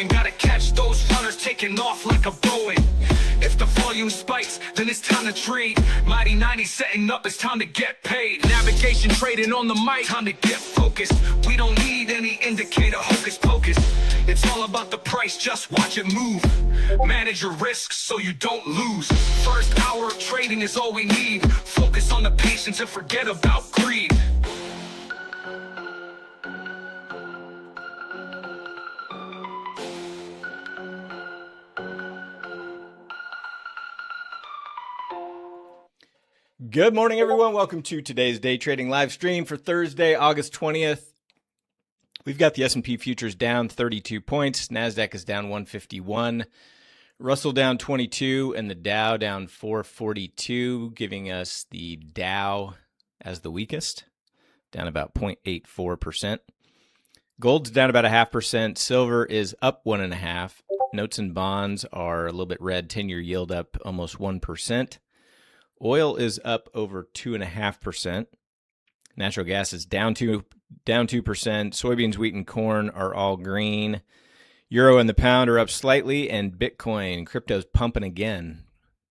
going. Gotta catch those runners taking off like a Boeing. If the volume spikes, then it's time to trade. Mighty 90 setting up, it's time to get paid. Navigation trading on the mic, time to get focused. We don't need any indicator, hocus pocus. It's all about the price, just watch it move. Manage your risks so you don't lose. First hour of trading is all we need. Focus on the patience and forget about greed. Good morning, everyone. Welcome to today's day trading live stream for Thursday, August 20th. We've got the S&P futures down 32 points. NASDAQ is down 151. Russell down 22 and the Dow down 442, giving us the Dow as the weakest, down about 0.84%. Gold's down about 0.5%. Silver is up 1.5%. Notes and bonds are a little bit red. 10-year yield up almost 1%. Oil is up over 2.5%. Natural gas is down 2%. Soybeans, wheat, and corn are all green. Euro and the pound are up slightly, and Bitcoin, crypto's pumping again.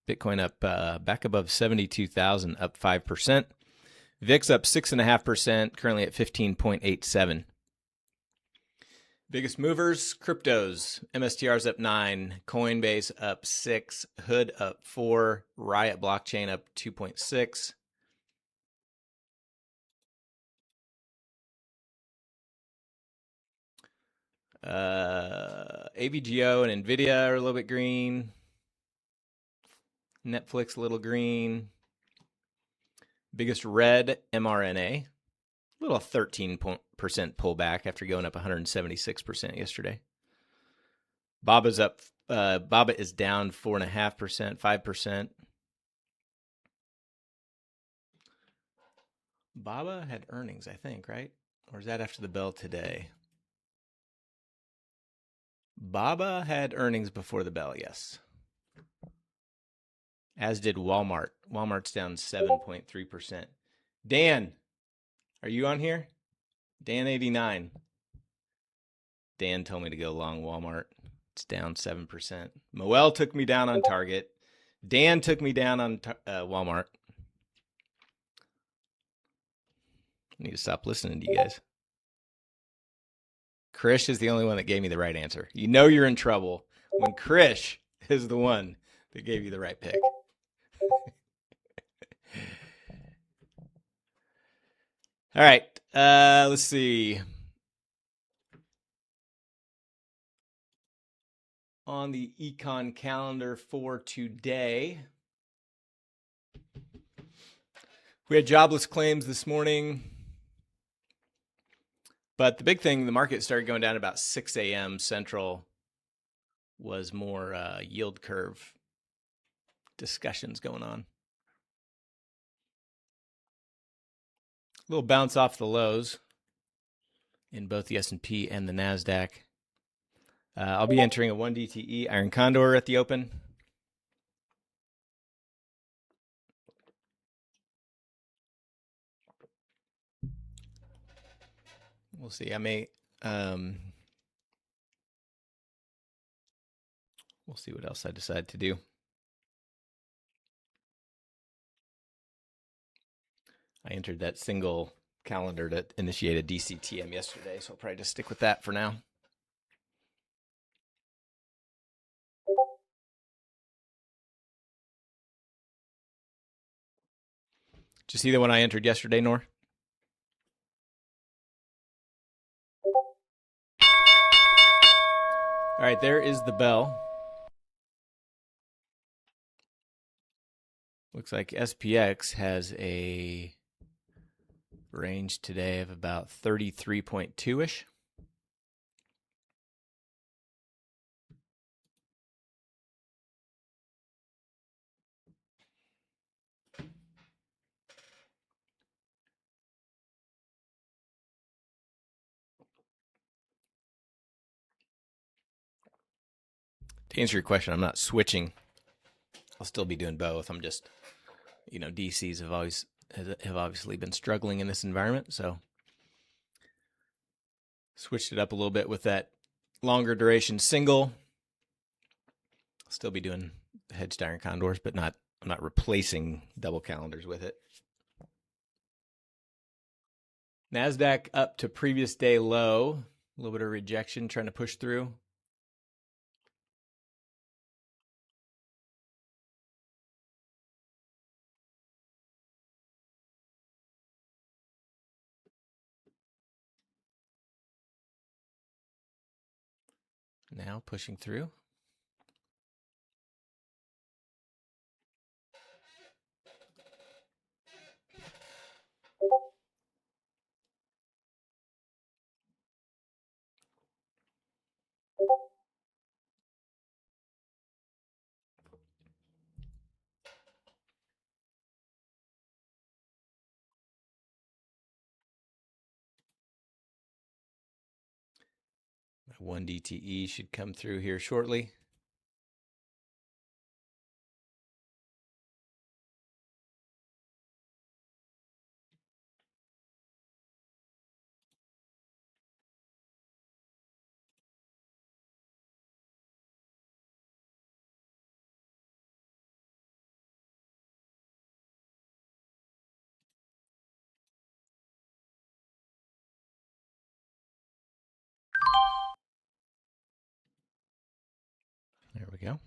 Bitcoin up back above 72,000, up 5%. VIX up 6.5%, currently at 15.87. Biggest movers, cryptos. MSTR's up 9, Coinbase up 6, Hood up 4, Riot Blockchain up 2.6. AVGO and Nvidia are a little bit green. Netflix a little green. Biggest red, mRNA. Little 13% pullback after going up 176% yesterday. BABA's up. BABA is down 4.5%, 5%. BABA had earnings, I think, right? Or is that after the bell today? BABA had earnings before the bell, yes. As did Walmart. Walmart's down 7.3%. Dan, are you on here? Dan89. Dan told me to go long Walmart. It's down 7%. Moel took me down on Target. Dan took me down on Walmart. I need to stop listening to you guys. Krish is the only one that gave me the right answer. You know you're in trouble when Krish is the one that gave you the right pick. All right, let's see. On the econ calendar for today, we had jobless claims this morning. But the big thing, the market started going down about 6 a.m. Central, was more yield curve discussions going on. A little bounce off the lows in both the S&P and the NASDAQ. I'll be entering a 1 DTE iron Condor at the open. We'll see. I may, we'll see what else I decide to do. I entered that single calendar that initiated DCTM yesterday, so I'll probably just stick with that for now. Did you see the one I entered yesterday, Nor? All right, there is the bell. Looks like SPX has a range today of about 33.2-ish. To answer your question, I'm not switching. I'll still be doing both. I'm just, DCs have obviously been struggling in this environment, so switched it up a little bit with that longer duration single. I'll still be doing hedged iron condors, but I'm not replacing double calendars with it. NASDAQ up to previous day low. A little bit of rejection, trying to push through. Now pushing through. One DTE should come through here shortly. There we go.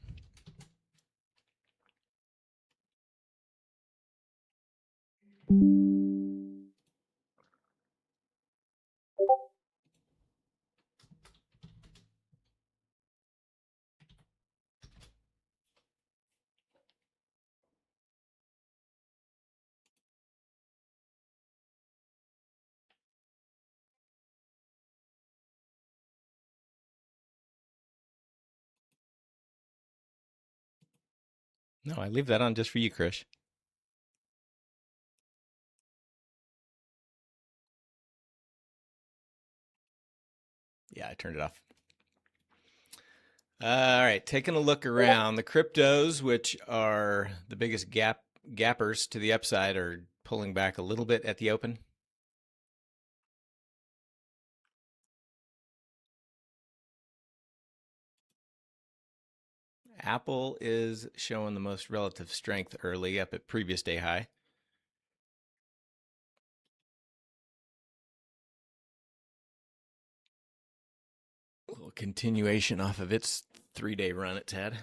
No, I leave that on just for you, Krish. Yeah, I turned it off. All right, taking a look around. The cryptos, which are the biggest gappers to the upside, are pulling back a little bit at the open. Apple is showing the most relative strength early, up at previous day high. A little continuation off of its 3-day run it's had.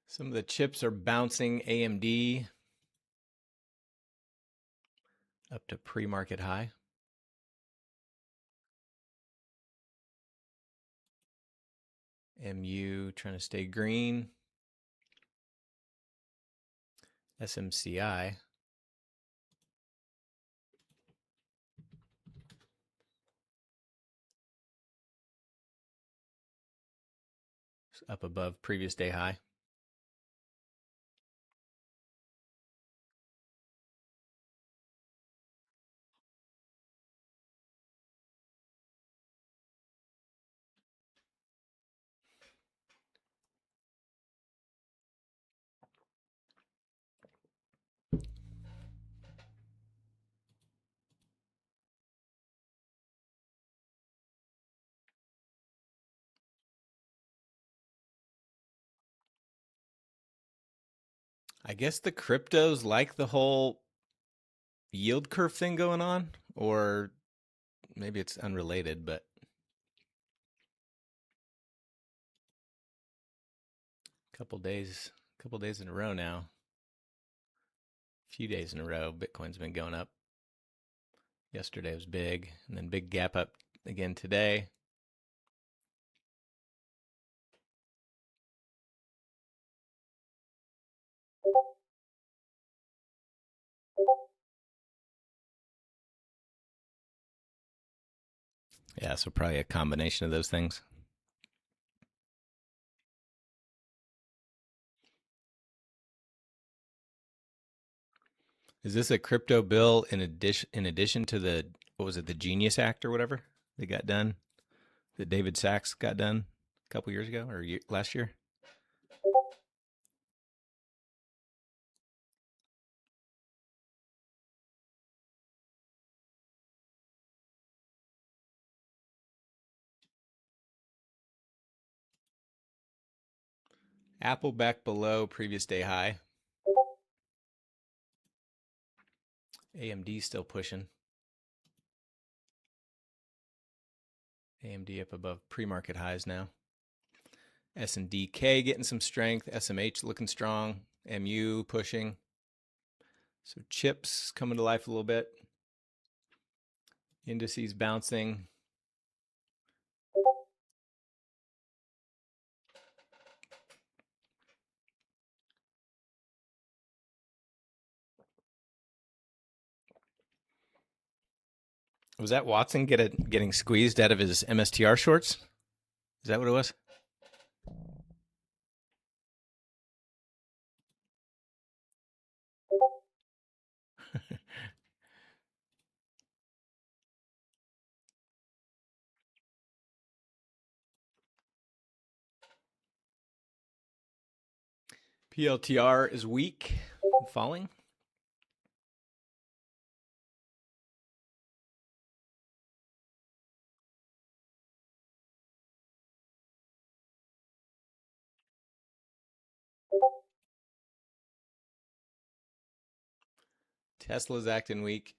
Some of the chips are bouncing. AMD up to pre-market high. MU trying to stay green. SMCI up above previous day high. I guess the cryptos like the whole yield curve thing going on, or maybe it's unrelated, but couple days in a row now. A few days in a row, Bitcoin's been going up. Yesterday was big, and then big gap up again today. Yeah, so probably a combination of those things. Is this a crypto bill in addition to the, what was it, the Genius Act or whatever that got done, that David Sachs got done a couple years ago or last year? Apple back below previous day high. AMD still pushing. AMD up above pre-market highs now. S&DK getting some strength. SMH looking strong. MU pushing. So chips coming to life a little bit. Indices bouncing. Was that Watson getting squeezed out of his MSTR shorts? Is that what it was? PLTR is weak, falling. Tesla's acting weak.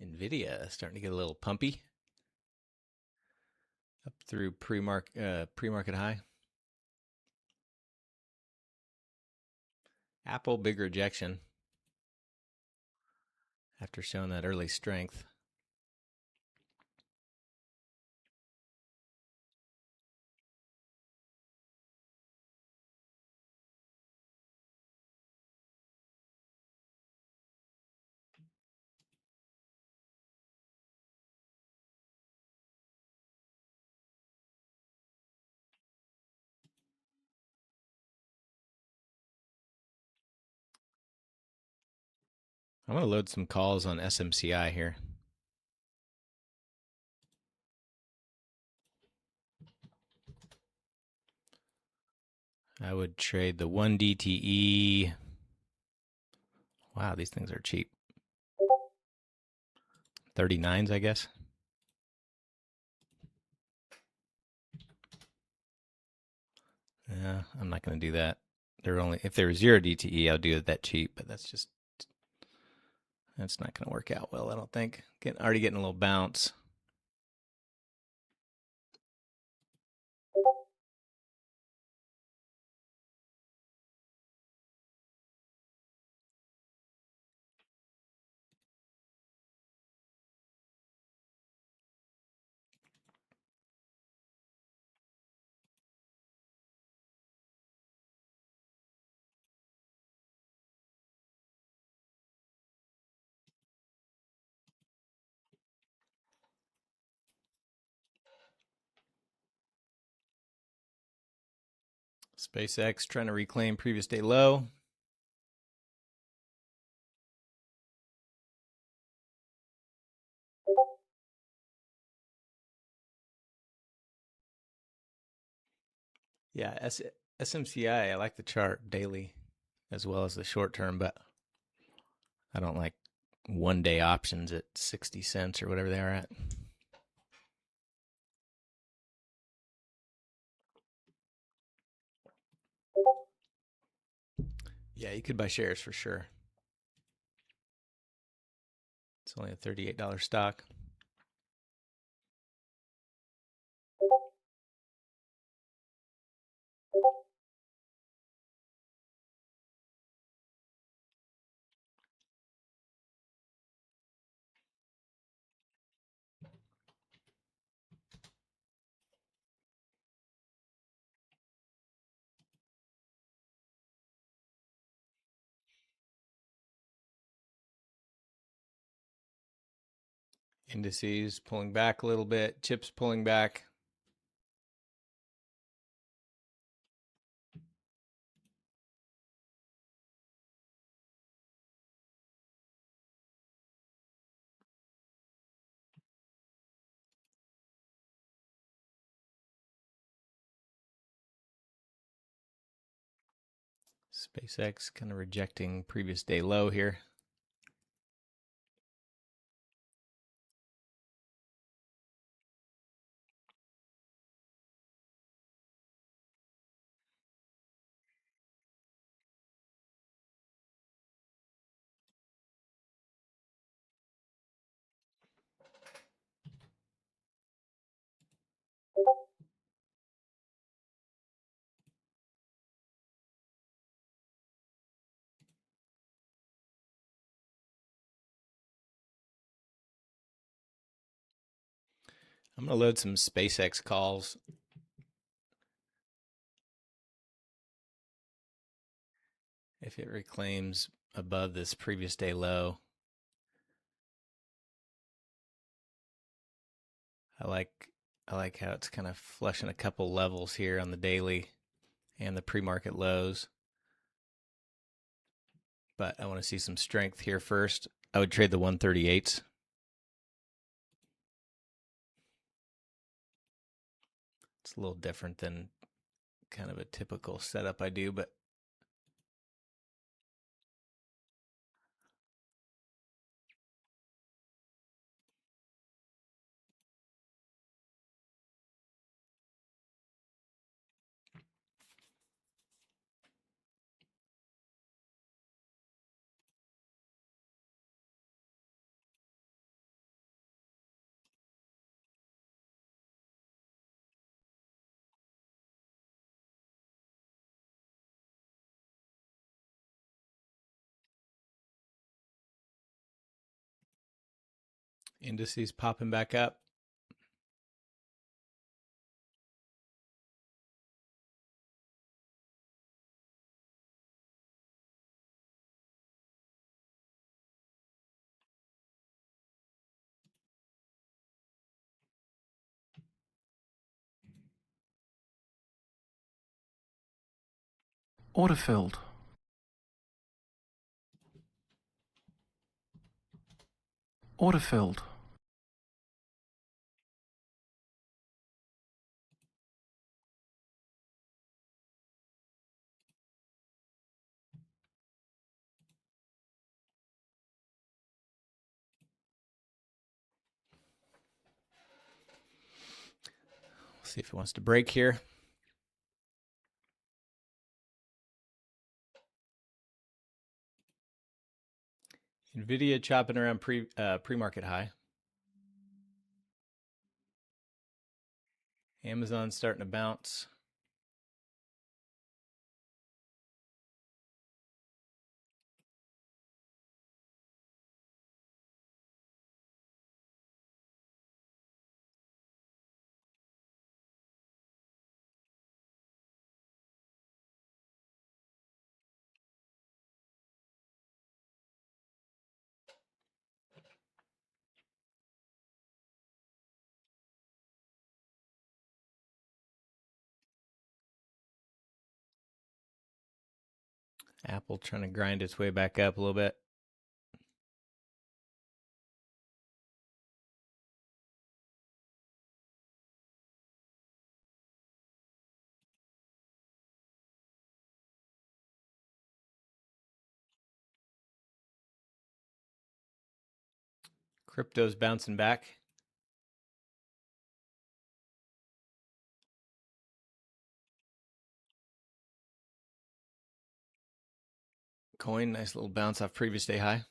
Nvidia starting to get a little pumpy. Up through pre-market high. Apple big rejection after showing that early strength. I'm going to load some calls on SMCI here. I would trade the 1 DTE. Wow, these things are cheap. 39s, I guess. Yeah, I'm not going to do that. They're only if they were 0 DTE, I'll do it that cheap, but that's not going to work out well, I don't think. Already getting a little bounce. SpaceX trying to reclaim previous day low. Yeah, SMCI, I like the chart daily as well as the short term, but I don't like 1 day options at 60 cents or whatever they are at. Yeah, you could buy shares for sure. It's only a $38 stock. Indices pulling back a little bit, chips pulling back. SpaceX kind of rejecting previous day low here. I'm going to load some SpaceX calls. If it reclaims above this previous day low, I like how it's kind of flushing a couple levels here on the daily and the pre-market lows. But I want to see some strength here first. I would trade the 138s. It's a little different than kind of a typical setup I do, but indices popping back up. Autofilled. Autofilled. See if it wants to break here. Nvidia chopping around pre-market high. Amazon starting to bounce. Apple trying to grind its way back up a little bit. Crypto's bouncing back. Coin, nice little bounce off previous day high.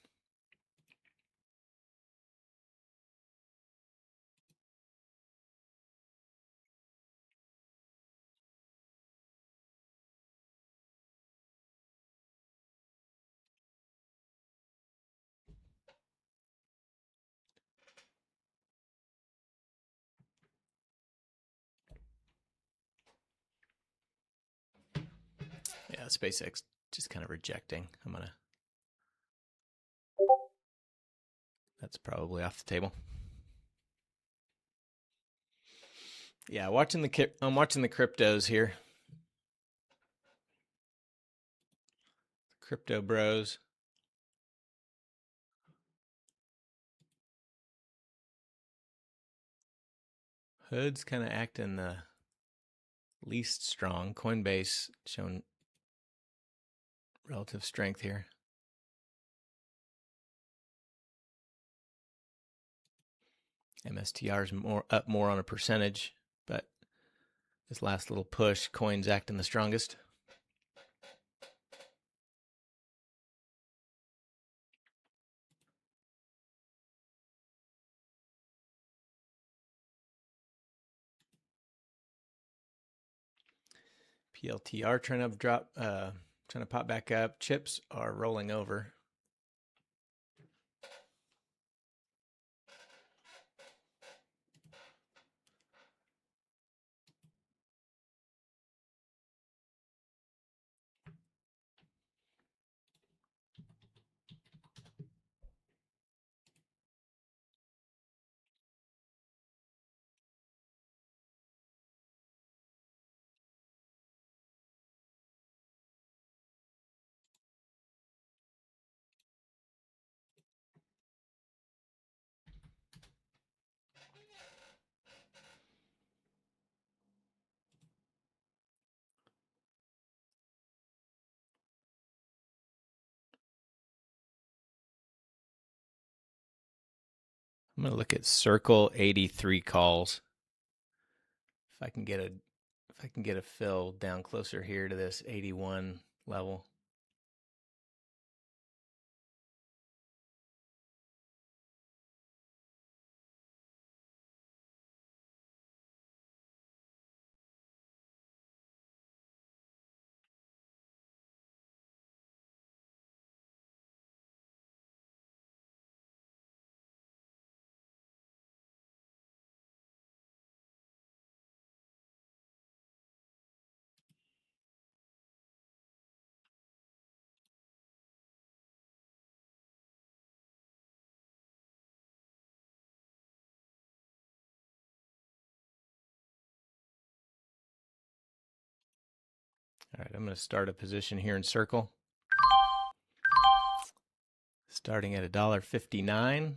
Yeah, SpaceX just kind of rejecting. That's probably off the table. Yeah, I'm watching the cryptos here. Crypto bros. Hood's kind of acting the least strong. Coinbase showing relative strength here. MSTR's up more on a percentage, but this last little push, Coin's acting the strongest. PLTR trying to pop back up. Chips are rolling over. I'm going to look at circle 83 calls. If I can get a fill down closer here to this 81 level. All right, I'm going to start a position here in circle. Starting at $1.59.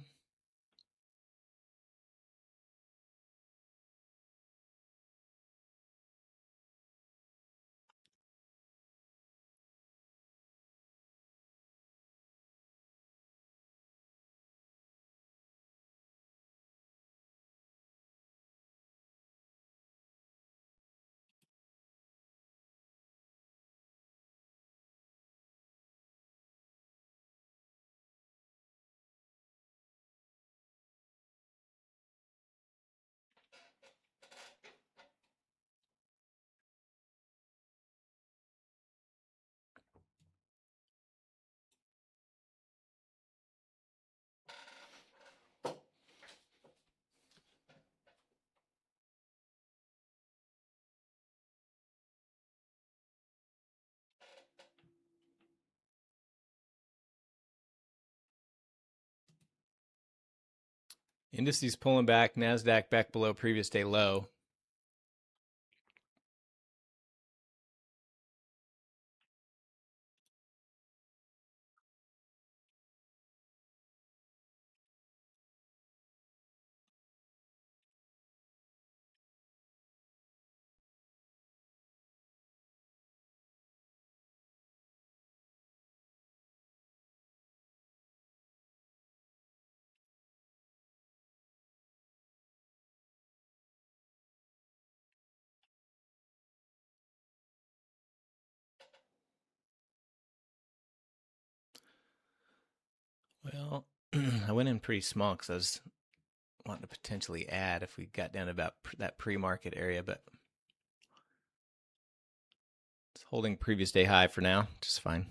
Indices pulling back, NASDAQ back below previous day low. Well, I went in pretty small because I was wanting to potentially add if we got down to about that pre-market area, but it's holding previous day high for now, just fine.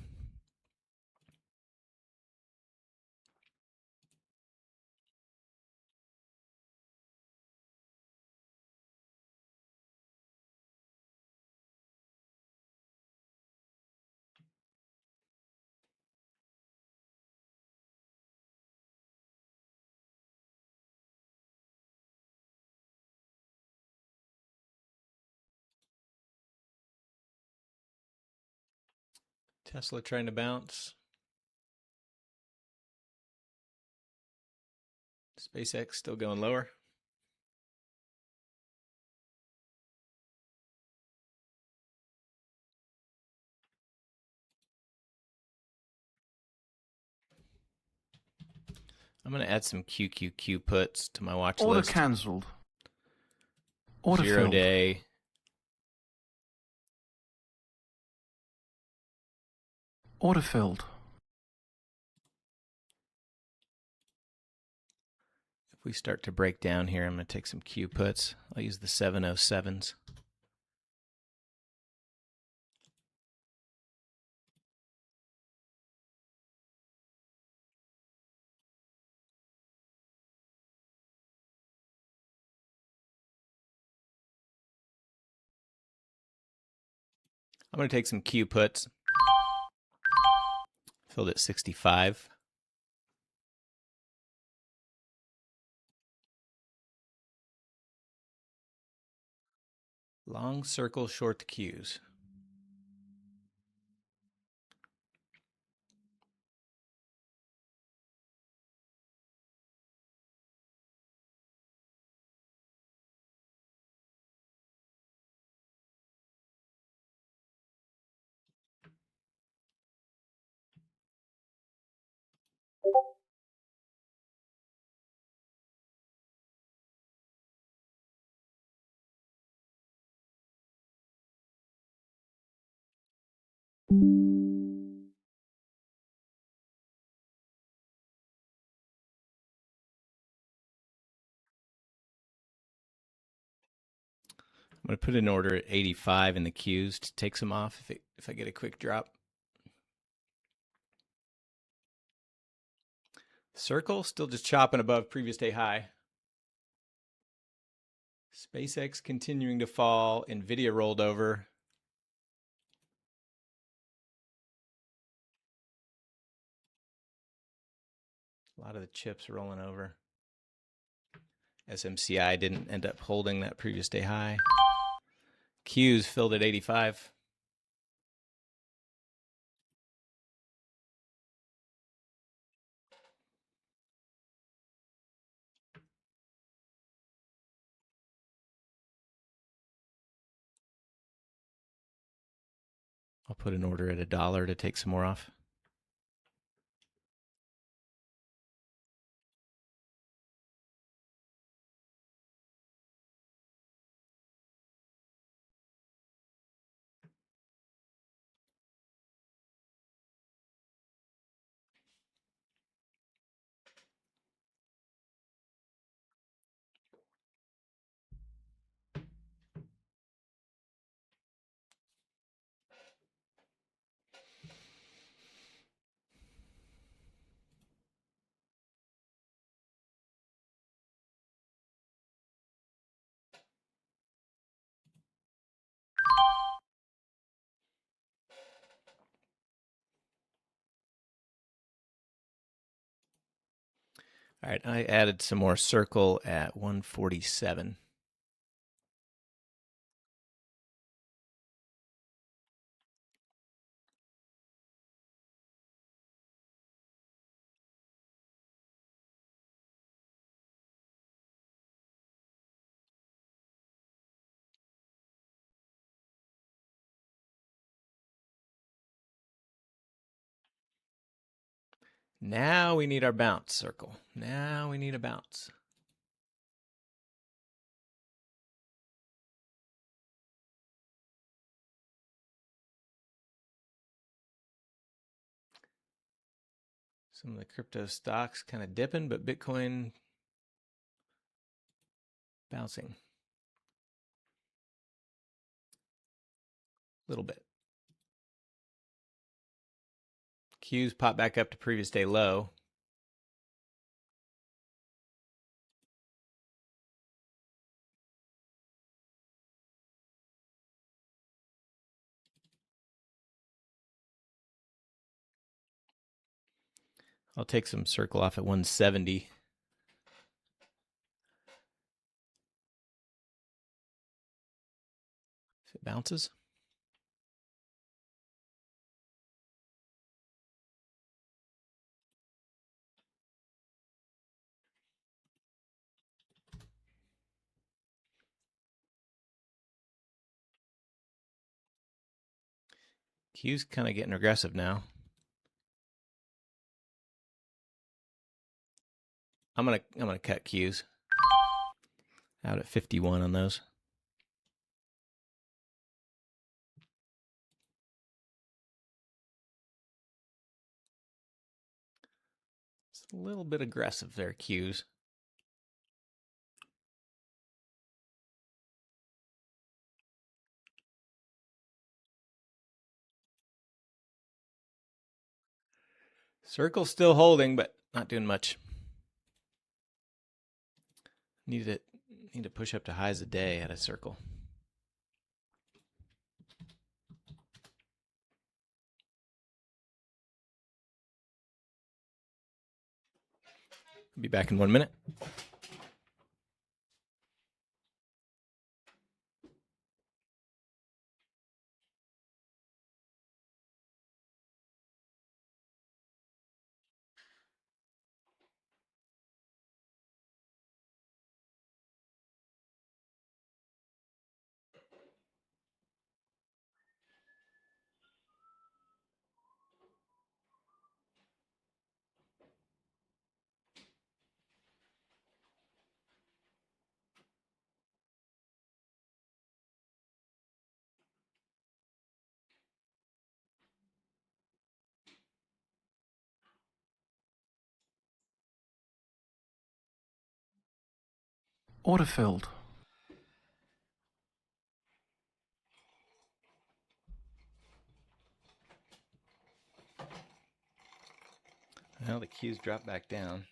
Tesla trying to bounce. SpaceX still going lower. I'm going to add some QQQ puts to my watch Order list. cancelled. Order 0 filled. day. Order filled. If we start to break down here, I'm going to take some Q puts. I'll use the 707s. I'm going to take some Q puts. Filled at 65. Long circle, short the Qs. I'm going to put an order at 85 in the Qs to take some off if I get a quick drop. Circle still just chopping above previous day high. SpaceX continuing to fall. Nvidia rolled over. A lot of the chips rolling over. SMCI didn't end up holding that previous day high. Qs filled at 85. I'll put an order at $1 to take some more off. All right, I added some more circle at 147. Now we need our bounce circle. Now we need a bounce. Some of the crypto stocks kind of dipping, but Bitcoin bouncing a little bit. Qs pop back up to previous day low. I'll take some circle off at 170. If it bounces. Q's kind of getting aggressive now. I'm gonna cut Q's out at 51 on those. It's a little bit aggressive there, Q's. Circle's still holding, but not doing much. Need to push up to highs a day at a circle. Be back in 1 minute. Autofilled. Well, the Q's dropped back down.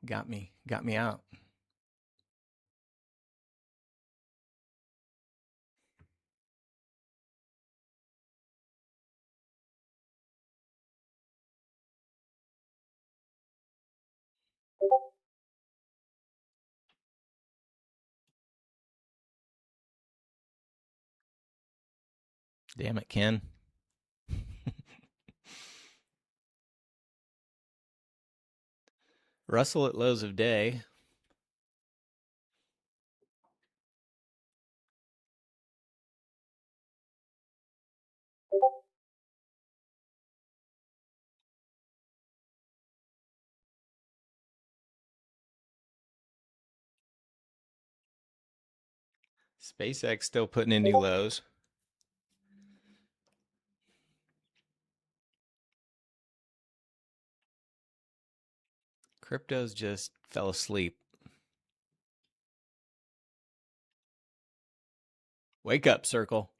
Got me out. Damn it, Ken. Russell at lows of day. SpaceX still putting in new lows. Crypto's just fell asleep. Wake up, Circle.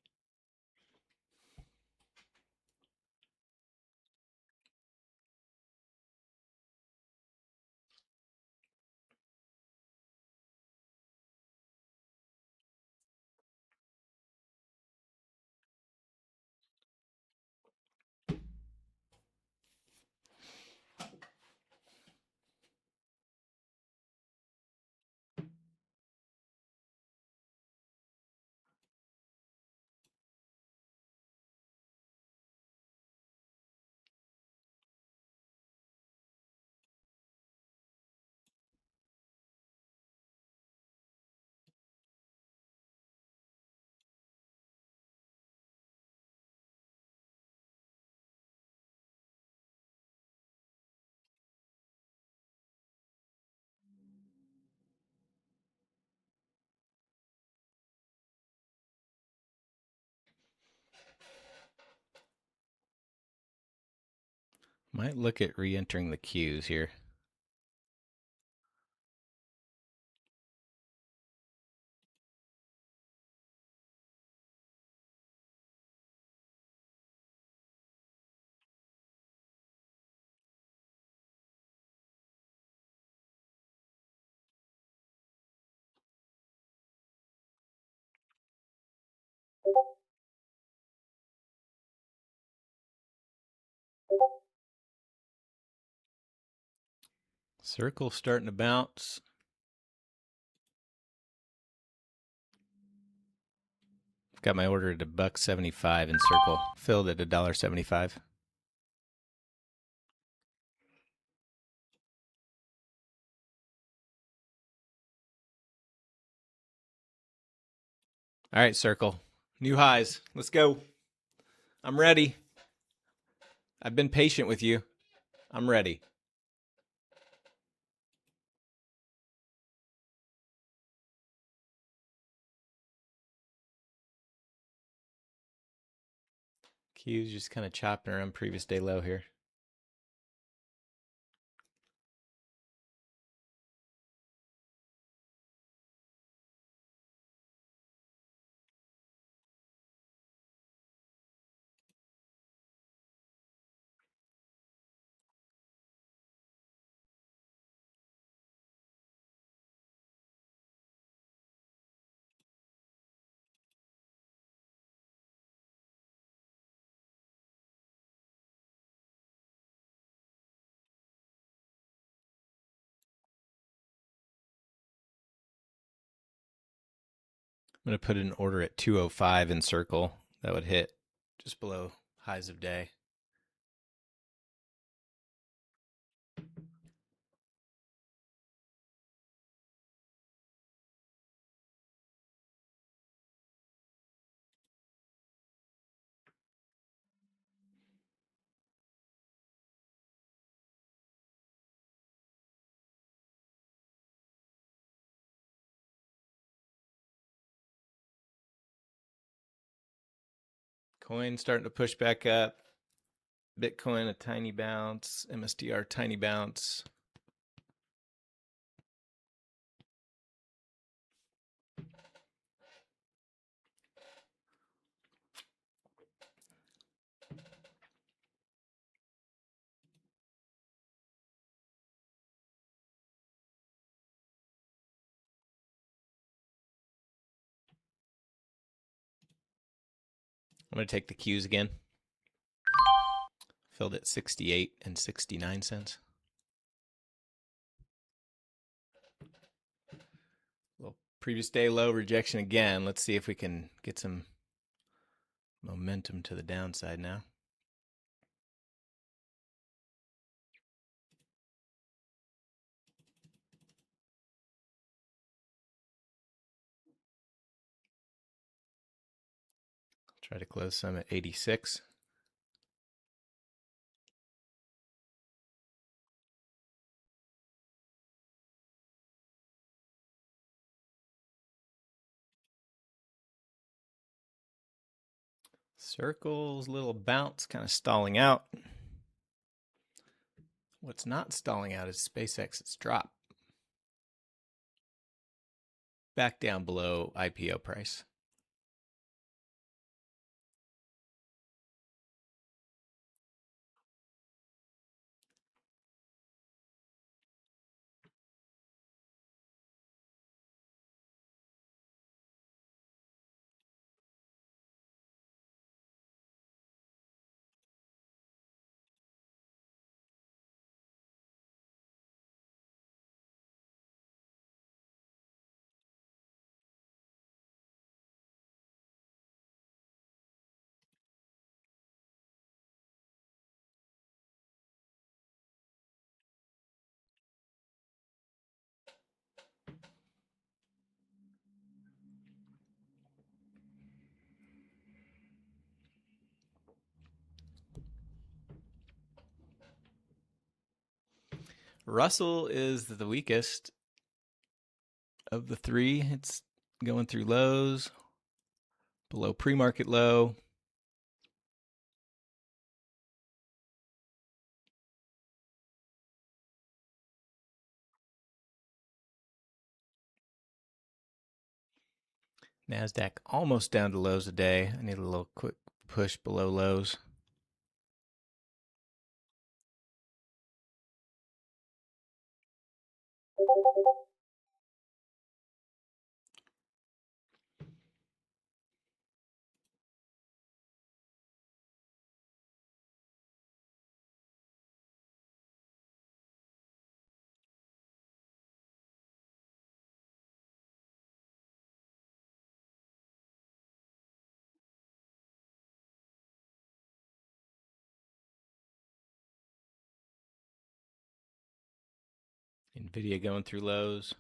Might look at re-entering the Qs here. Circle starting to bounce. Got my order at $1.75 in Circle. Filled at $1.75. All right, Circle. New highs. Let's go. I'm ready. I've been patient with you. I'm ready. Q's just kind of chopping around previous day low here. I'm going to put an order at 205 in Circle. That would hit just below highs of day. Coin starting to push back up. Bitcoin a tiny bounce, MSTR tiny bounce. I'm going to take the Qs again. Filled at 68 and 69 cents. Well, previous day low rejection again. Let's see if we can get some momentum to the downside now. Try to close some at 86. Circles, little bounce, kind of stalling out. What's not stalling out is SpaceX's drop. Back down below IPO price. Russell is the weakest of the three. It's going through lows, below pre-market low. NASDAQ almost down to lows a day. I need a little quick push below lows. NVIDIA going through lows.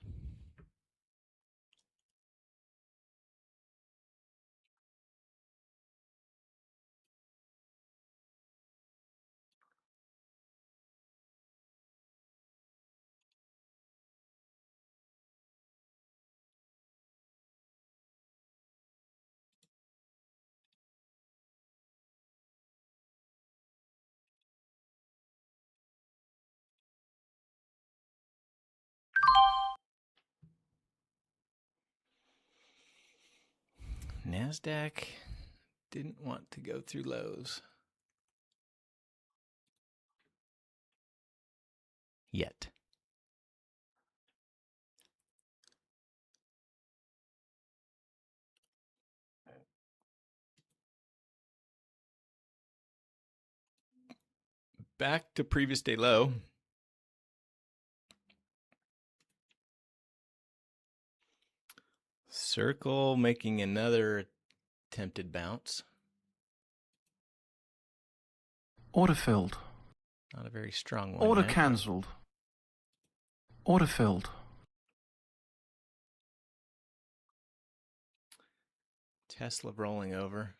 NASDAQ didn't want to go through lows yet. Back to previous day low. Circle making another attempted bounce. Order filled. Not a very strong one. Order yet. cancelled. Order filled. Tesla rolling over.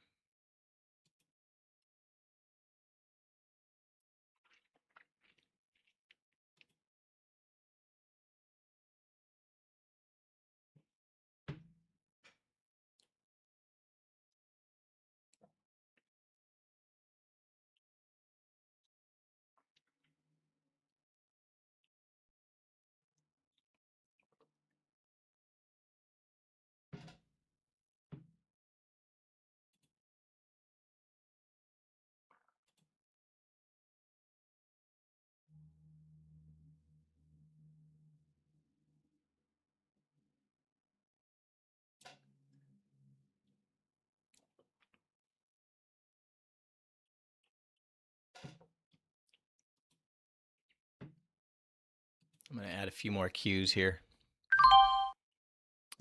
I'm going to add a few more cues here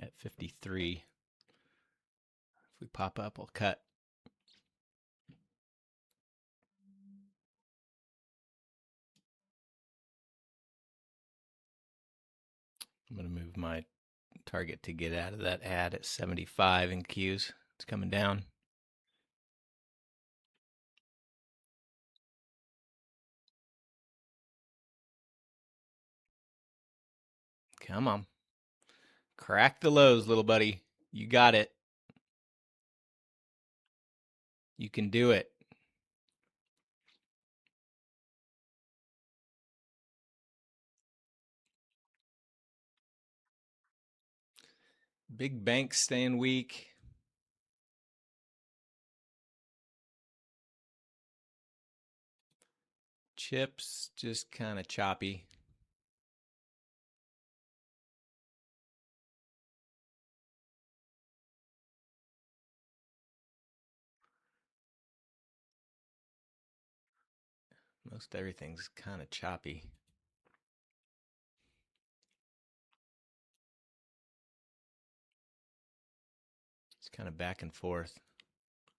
at 53. If we pop up, I'll cut. I'm going to move my target to get out of that ad at 75 in cues. It's coming down. Come on. Crack the lows, little buddy. You got it. You can do it. Big banks staying weak. Chips just kind of choppy. Most everything's kind of choppy. It's kind of back and forth.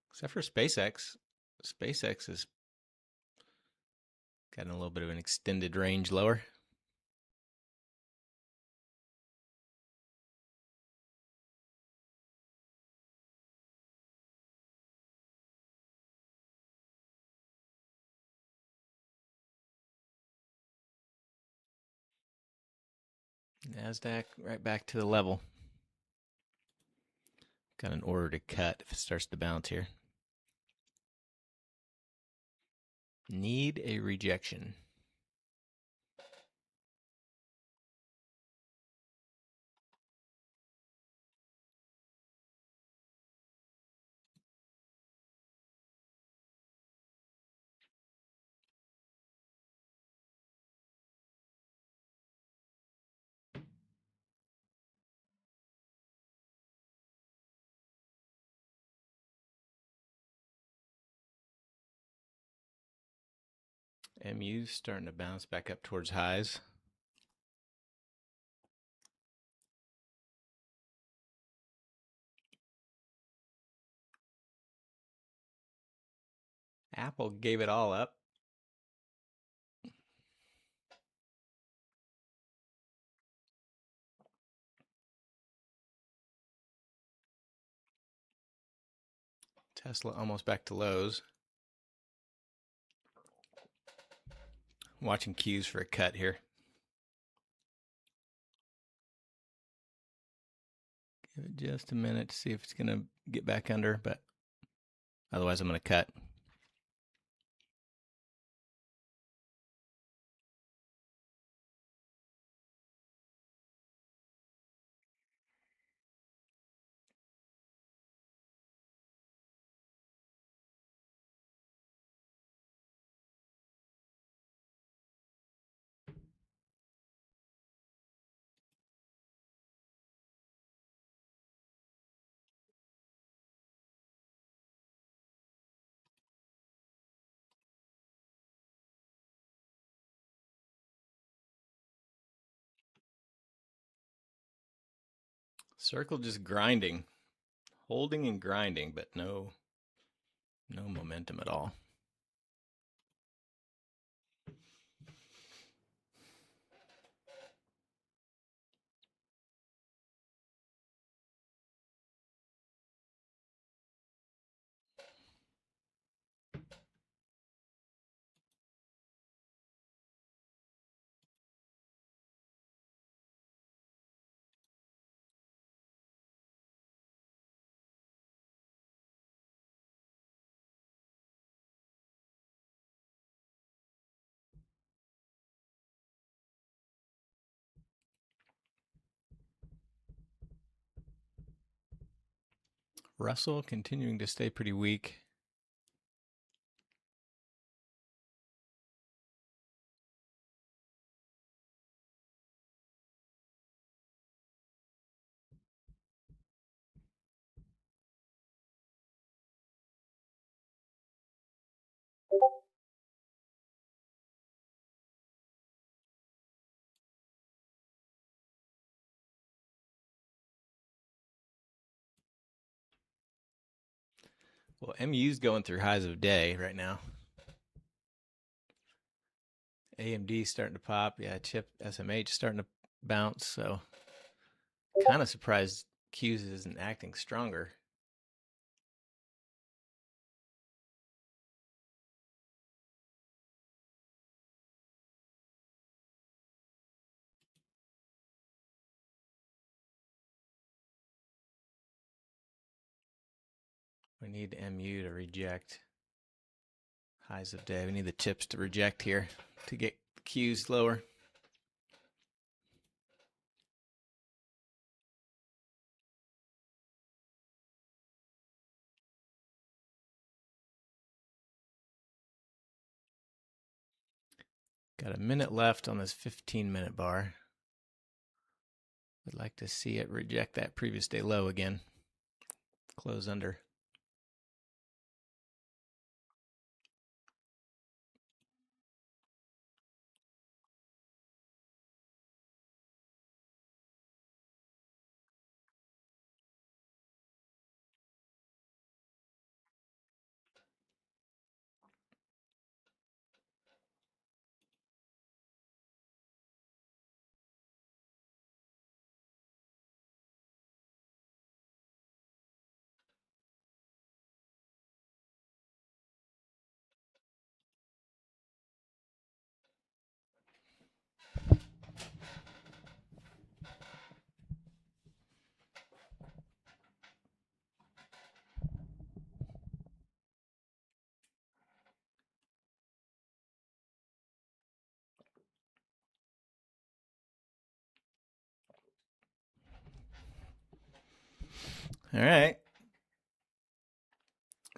Except for SpaceX. SpaceX has gotten a little bit of an extended range lower. NASDAQ right back to the level. Got an order to cut if it starts to bounce here. Need a rejection. MU's starting to bounce back up towards highs. Apple gave it all up. Tesla almost back to lows. Watching cues for a cut here. Give it just a minute to see if it's going to get back under, but otherwise I'm going to cut. Circle just grinding, holding and grinding, but no momentum at all. Russell continuing to stay pretty weak. Well, MU's going through highs of day right now. AMD starting to pop. Yeah, chip SMH starting to bounce. So kind of surprised Q's isn't acting stronger. We need MU to reject highs of day. We need the chips to reject here to get Q's lower. Got a minute left on this 15-minute bar. Would like to see it reject that previous day low again. Close under. All right.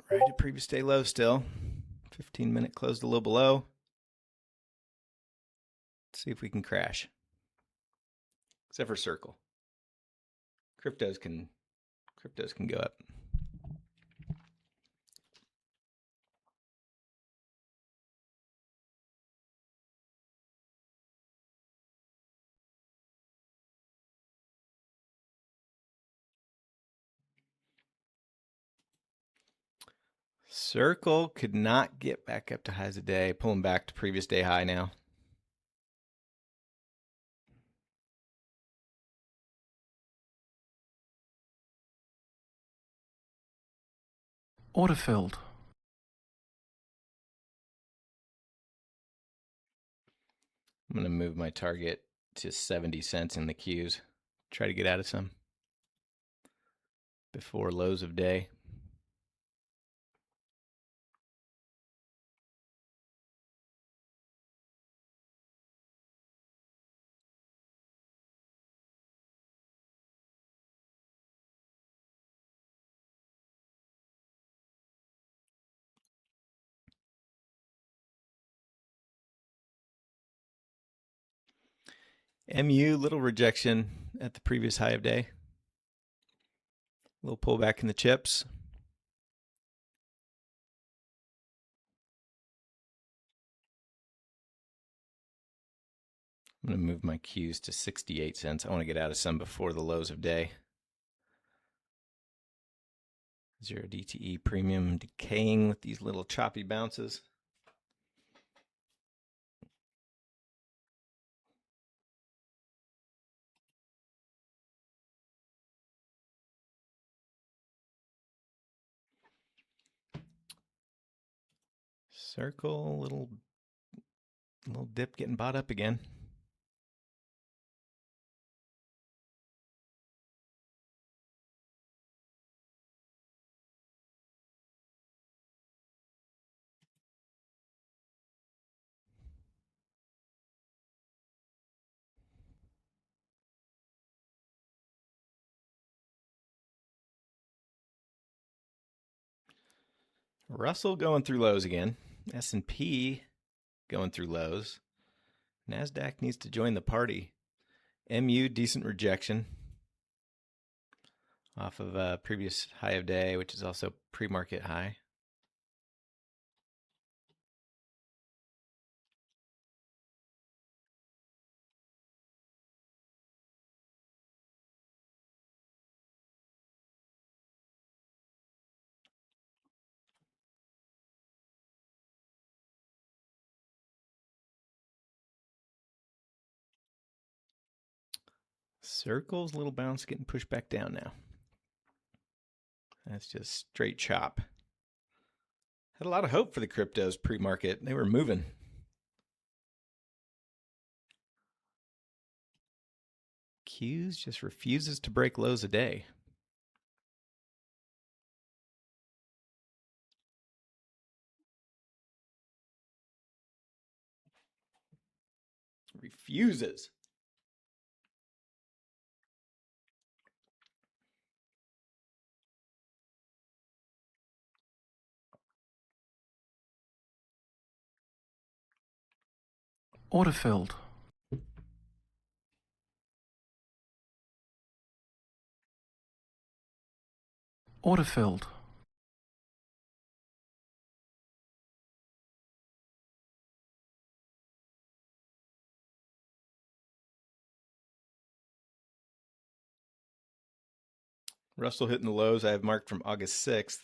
Right at previous day low still. 15-minute closed a little below. Let's see if we can crash. Except for Circle. Cryptos can go up. Circle could not get back up to highs a day, pulling back to previous day high now. Unfiltered. I'm going to move my target to 70 cents in the Qs. Try to get out of some before lows of day. MU, little rejection at the previous high of day. Little pullback in the chips. I'm going to move my Qs to 68 cents. I want to get out of some before the lows of day. 0 DTE premium decaying with these little choppy bounces. Circle, little dip getting bought up again. Russell going through lows again. S&P going through lows. NASDAQ needs to join the party. MU, decent rejection off of a previous high of day, which is also pre-market high. Circles, little bounce getting pushed back down now. That's just straight chop. Had a lot of hope for the cryptos pre-market. They were moving. Qs just refuses to break lows a day. Refuses. Autofilled. Autofilled. Russell hitting the lows I have marked from August 6th.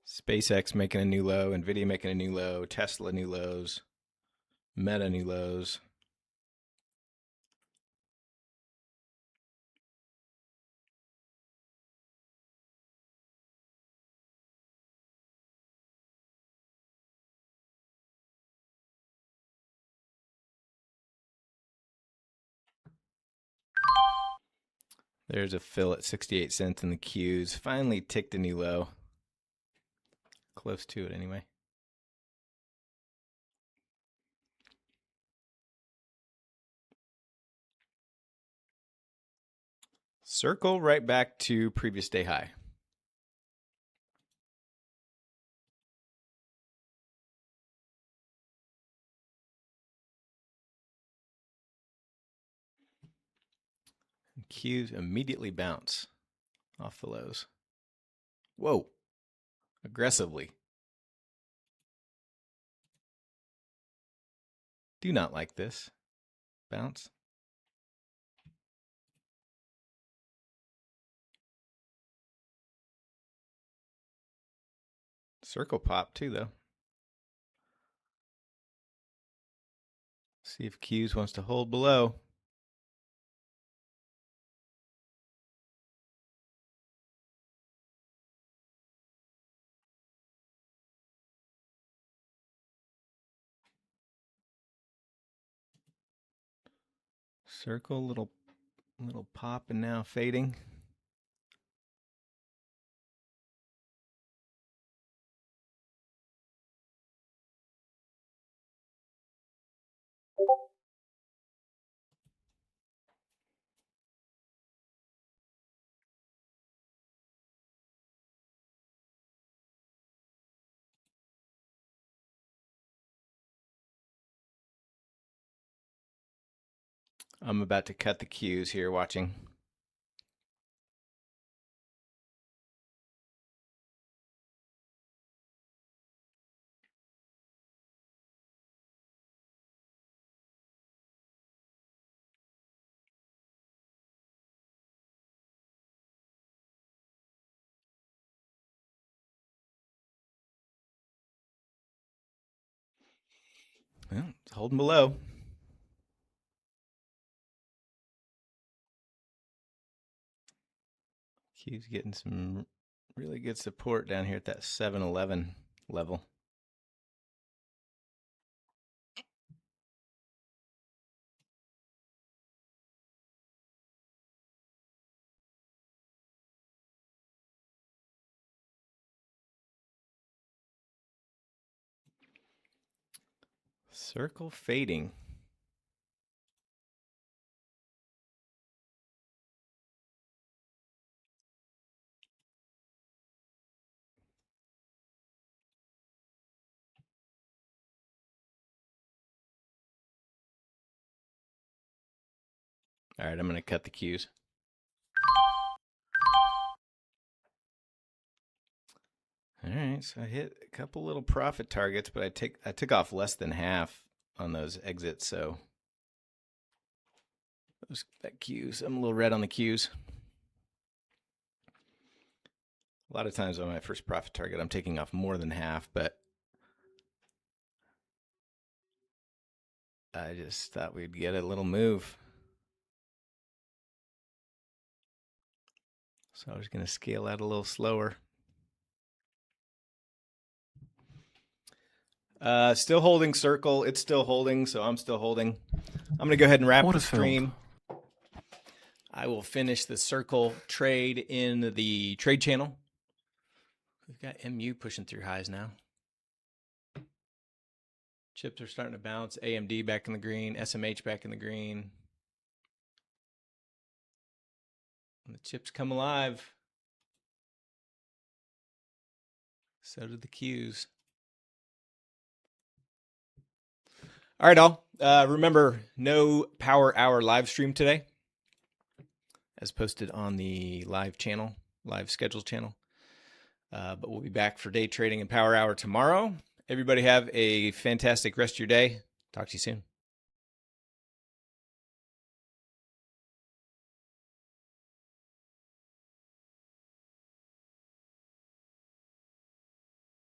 SpaceX making a new low, Nvidia making a new low, Tesla new lows, Meta new lows. There's a fill at 68 cents in the Qs. Finally ticked a new low. Close to it anyway. Circle right back to previous day high. Qs immediately bounce off the lows. Whoa. Aggressively. Do not like this. Bounce. Circle pop too, though. See if Qs wants to hold below. Circle, little pop and now fading. I'm about to cut the Qs here watching. Well, it's holding below. Q's getting some really good support down here at that 711 level. Circle fading. All right, I'm going to cut the Qs. All right, so I hit a couple little profit targets, but I took off less than half on those exits, so that Qs. I'm a little red on the Qs. A lot of times on my first profit target, I'm taking off more than half, but I just thought we'd get a little move. So I was going to scale out a little slower. Still holding circle. It's still holding, so I'm still holding. I'm going to go ahead and wrap the stream. I will finish the circle trade in the trade channel. We've got MU pushing through highs now. Chips are starting to bounce. AMD back in the green. SMH back in the green. And the chips come alive. So did the Qs. All right, all. Remember, no power hour live stream today, as posted on the live channel, live scheduled channel. But we'll be back for day trading and power hour tomorrow. Everybody have a fantastic rest of your day. Talk to you soon.